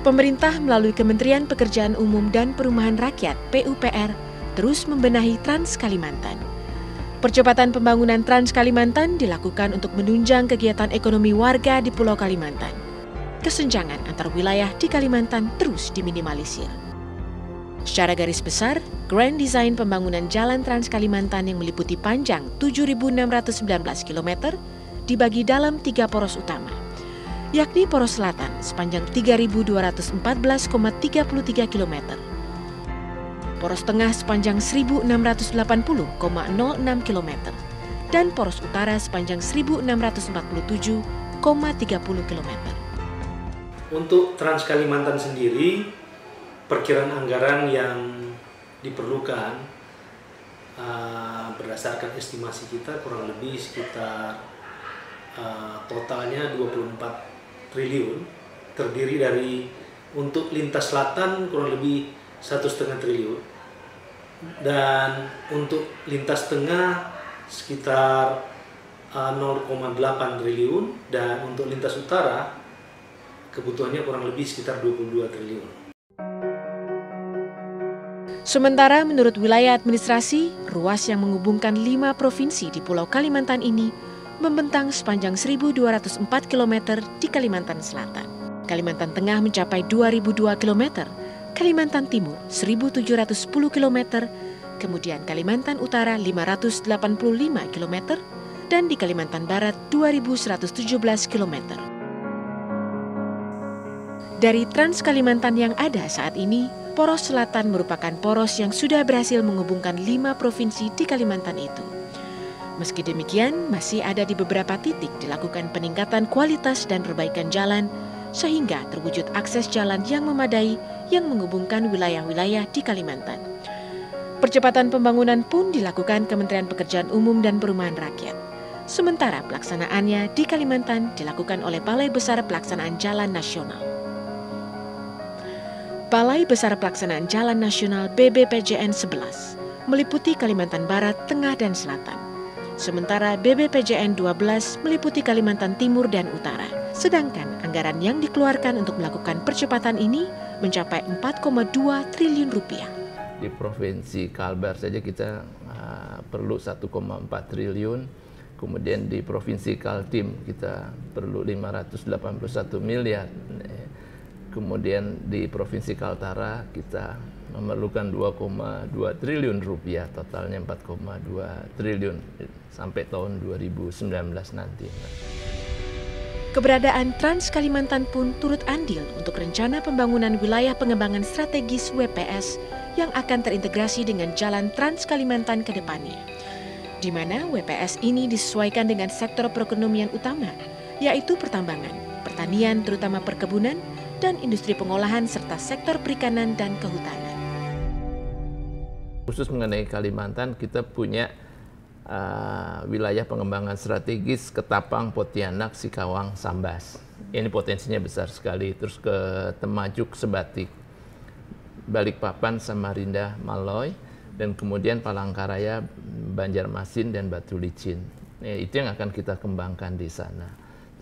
Pemerintah melalui Kementerian Pekerjaan Umum dan Perumahan Rakyat (PUPR) terus membenahi Trans Kalimantan. Percepatan pembangunan Trans Kalimantan dilakukan untuk menunjang kegiatan ekonomi warga di Pulau Kalimantan. Kesenjangan antar wilayah di Kalimantan terus diminimalisir. Secara garis besar, Grand Design pembangunan Jalan Trans Kalimantan yang meliputi panjang 7.619 km dibagi dalam 3 poros utama, yakni poros selatan sepanjang 3.214,33 km, poros tengah sepanjang 1.680,06 km, dan poros utara sepanjang 1.647,30 km. Untuk Trans Kalimantan sendiri, perkiraan anggaran yang diperlukan berdasarkan estimasi kita kurang lebih sekitar totalnya 24 triliun, terdiri dari untuk lintas selatan kurang lebih 1,5 triliun, dan untuk lintas tengah sekitar 0,8 triliun, dan untuk lintas utara kebutuhannya kurang lebih sekitar 22 triliun. Sementara menurut wilayah administrasi, ruas yang menghubungkan 5 provinsi di Pulau Kalimantan ini membentang sepanjang 1.204 km di Kalimantan Selatan. Kalimantan Tengah mencapai 2.002 km, Kalimantan Timur 1.710 km, kemudian Kalimantan Utara 585 km, dan di Kalimantan Barat 2.117 km. Dari Trans Kalimantan yang ada saat ini, poros selatan merupakan poros yang sudah berhasil menghubungkan 5 provinsi di Kalimantan itu. Meski demikian, masih ada di beberapa titik dilakukan peningkatan kualitas dan perbaikan jalan, sehingga terwujud akses jalan yang memadai yang menghubungkan wilayah-wilayah di Kalimantan. Percepatan pembangunan pun dilakukan Kementerian Pekerjaan Umum dan Perumahan Rakyat. Sementara pelaksanaannya di Kalimantan dilakukan oleh Balai Besar Pelaksanaan Jalan Nasional. Balai Besar Pelaksanaan Jalan Nasional BBPJN 11 meliputi Kalimantan Barat, Tengah, dan Selatan. Sementara BBPJN 12 meliputi Kalimantan Timur dan Utara. Sedangkan anggaran yang dikeluarkan untuk melakukan percepatan ini mencapai 4,2 triliun rupiah. Di Provinsi Kalbar saja kita perlu 1,4 triliun. Kemudian di Provinsi Kaltim kita perlu 581 miliar. Kemudian di Provinsi Kaltara kita memerlukan 2,2 triliun rupiah, totalnya 4,2 triliun sampai tahun 2019 nanti. Keberadaan Trans Kalimantan pun turut andil untuk rencana pembangunan wilayah pengembangan strategis WPS yang akan terintegrasi dengan Jalan Trans Kalimantan ke depannya, di mana WPS ini disesuaikan dengan sektor perekonomian utama, yaitu pertambangan, pertanian terutama perkebunan, dan industri pengolahan serta sektor perikanan dan kehutanan. Khusus mengenai Kalimantan, kita punya wilayah pengembangan strategis Ketapang, Pontianak, Sikawang, Sambas. Ini potensinya besar sekali. Terus ke Temajuk, Sebatik, Balikpapan, Samarinda, Maloy, dan kemudian Palangkaraya, Banjarmasin, dan Batu Licin. Itu yang akan kita kembangkan di sana.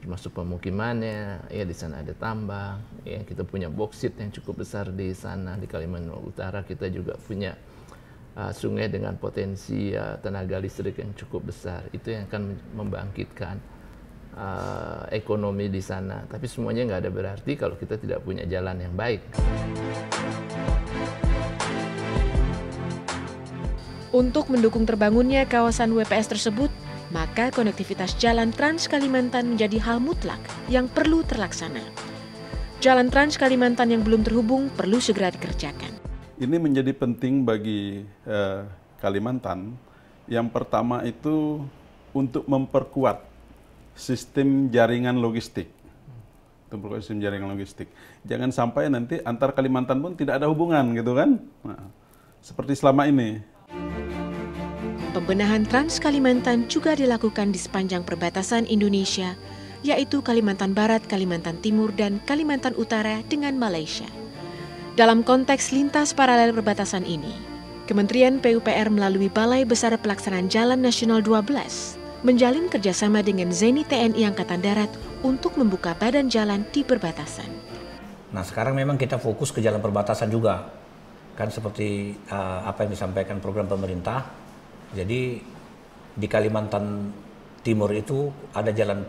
Termasuk pemukimannya, ya di sana ada tambang, ya kita punya boksit yang cukup besar di sana. Di Kalimantan Utara kita juga punya sungai dengan potensi tenaga listrik yang cukup besar. Itu yang akan membangkitkan ekonomi di sana. Tapi semuanya nggak ada berarti kalau kita tidak punya jalan yang baik. Untuk mendukung terbangunnya kawasan WPS tersebut, maka konektivitas jalan Trans Kalimantan menjadi hal mutlak yang perlu terlaksana. Jalan Trans Kalimantan yang belum terhubung perlu segera dikerjakan. Ini menjadi penting bagi Kalimantan. Yang pertama itu untuk memperkuat sistem jaringan logistik. Sistem jaringan logistik. Jangan sampai nanti antar Kalimantan pun tidak ada hubungan gitu kan. Nah, seperti selama ini. Pembenahan Trans Kalimantan juga dilakukan di sepanjang perbatasan Indonesia, yaitu Kalimantan Barat, Kalimantan Timur, dan Kalimantan Utara dengan Malaysia. Dalam konteks lintas paralel perbatasan ini, Kementerian PUPR melalui Balai Besar Pelaksanaan Jalan Nasional 12 menjalin kerjasama dengan Zeni TNI Angkatan Darat untuk membuka badan jalan di perbatasan. Nah sekarang memang kita fokus ke jalan perbatasan juga, kan seperti apa yang disampaikan program pemerintah. Jadi di Kalimantan Timur itu ada jalan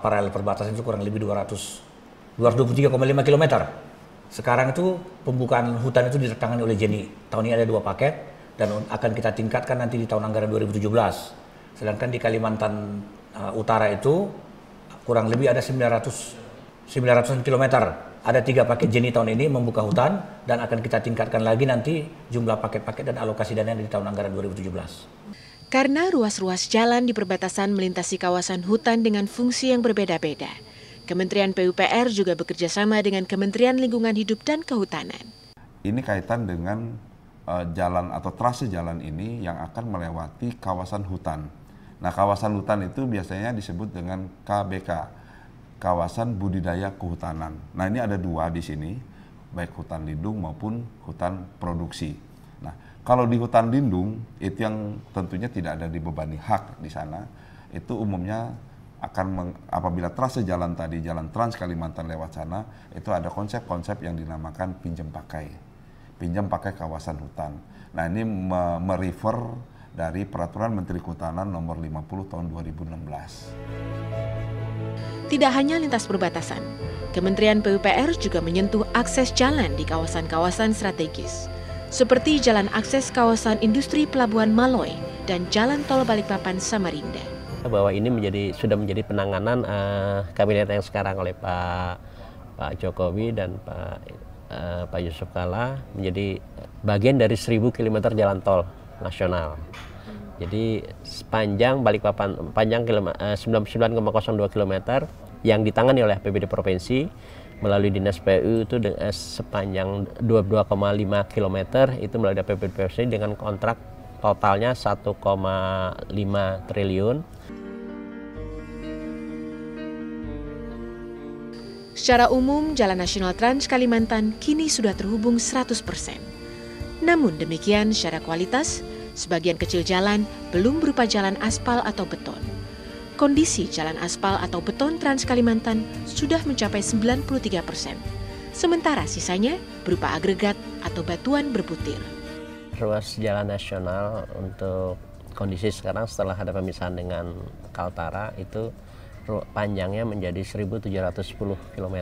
paralel perbatasan itu kurang lebih 223,5 km. Sekarang itu pembukaan hutan itu ditangani oleh Jeni. Tahun ini ada 2 paket dan akan kita tingkatkan nanti di tahun anggaran 2017. Sedangkan di Kalimantan Utara itu kurang lebih ada 900 km. Ada 3 paket Jeni tahun ini membuka hutan dan akan kita tingkatkan lagi nanti jumlah paket-paket dan alokasi dana di tahun anggaran 2017. Karena ruas-ruas jalan di perbatasan melintasi kawasan hutan dengan fungsi yang berbeda-beda, Kementerian PUPR juga bekerja sama dengan Kementerian Lingkungan Hidup dan Kehutanan. Ini kaitan dengan jalan atau trase jalan ini yang akan melewati kawasan hutan. Nah, kawasan hutan itu biasanya disebut dengan KBK, Kawasan Budidaya Kehutanan. Nah, ini ada 2 di sini, baik hutan lindung maupun hutan produksi. Nah, kalau di hutan lindung, itu yang tentunya tidak ada dibebani hak di sana, itu umumnya akan apabila trase jalan tadi, jalan Trans Kalimantan lewat sana, itu ada konsep-konsep yang dinamakan pinjam pakai kawasan hutan. Nah, ini merefer dari Peraturan Menteri Kehutanan nomor 50 tahun 2016. Tidak hanya lintas perbatasan, Kementerian PUPR juga menyentuh akses jalan di kawasan-kawasan strategis, seperti jalan akses kawasan industri Pelabuhan Maloy dan jalan tol Balikpapan Samarinda. Bahwa ini sudah menjadi penanganan kabinet yang sekarang oleh Pak Jokowi dan Pak Yusuf Kalla, menjadi bagian dari 1000 km jalan tol nasional. Jadi panjang 99,02 km yang ditangani oleh APBD provinsi melalui Dinas PU itu sepanjang 22,5 km itu melalui APBD provinsi dengan kontrak totalnya 1,5 triliun. Secara umum, Jalan Nasional Trans Kalimantan kini sudah terhubung 100%. Namun demikian, secara kualitas, sebagian kecil jalan belum berupa jalan aspal atau beton. Kondisi jalan aspal atau beton Trans Kalimantan sudah mencapai 93%. Sementara sisanya berupa agregat atau batuan berbutir. Ruas jalan nasional untuk kondisi sekarang setelah ada pemisahan dengan Kaltara itu panjangnya menjadi 1.710 km.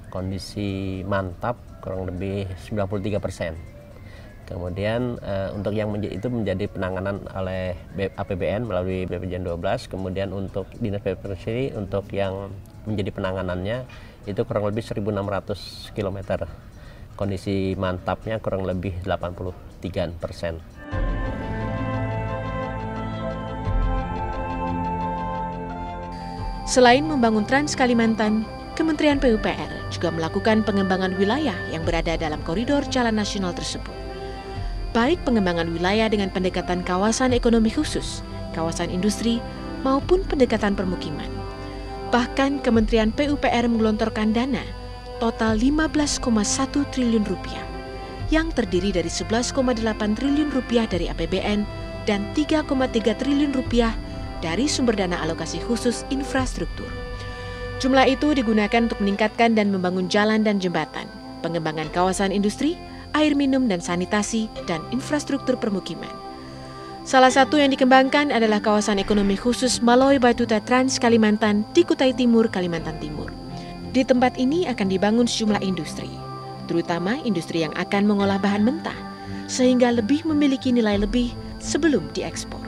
Kondisi mantap kurang lebih 93%. Kemudian untuk yang itu menjadi penanganan oleh APBN melalui BPJN 12. Kemudian untuk Dinas PPR sendiri untuk yang menjadi penanganannya itu kurang lebih 1.600 km. Kondisi mantapnya kurang lebih 83%. Selain membangun Trans Kalimantan, Kementerian PUPR juga melakukan pengembangan wilayah yang berada dalam koridor jalan nasional tersebut. Baik pengembangan wilayah dengan pendekatan kawasan ekonomi khusus, kawasan industri, maupun pendekatan permukiman. Bahkan Kementerian PUPR menggelontorkan dana total 15,1 triliun rupiah, yang terdiri dari 11,8 triliun rupiah dari APBN dan 3,3 triliun rupiah dari sumber dana alokasi khusus infrastruktur. Jumlah itu digunakan untuk meningkatkan dan membangun jalan dan jembatan, pengembangan kawasan industri, air minum dan sanitasi, dan infrastruktur permukiman. Salah satu yang dikembangkan adalah kawasan ekonomi khusus Maloy Batuta Trans Kalimantan di Kutai Timur, Kalimantan Timur. Di tempat ini akan dibangun sejumlah industri, terutama industri yang akan mengolah bahan mentah, sehingga lebih memiliki nilai lebih sebelum diekspor.